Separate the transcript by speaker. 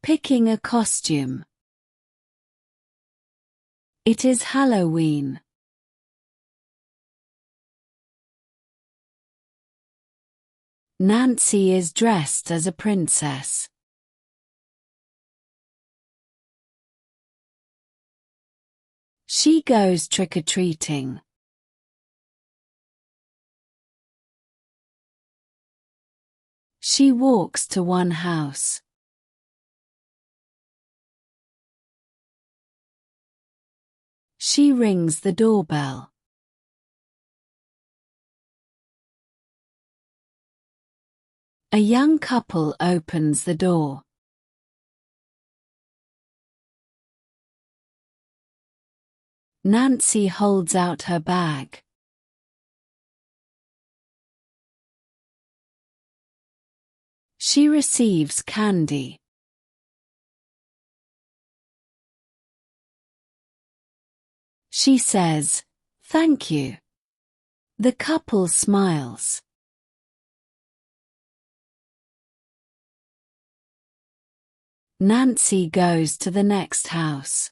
Speaker 1: Picking a costume. It is Halloween. Nancy is dressed as a princess. She goes trick-or-treating. She walks to one house. She rings the doorbell. A young couple opens the door. Nancy holds out her bag. She receives candy. She says, "Thank you." The couple smiles. Nancy goes to the next house.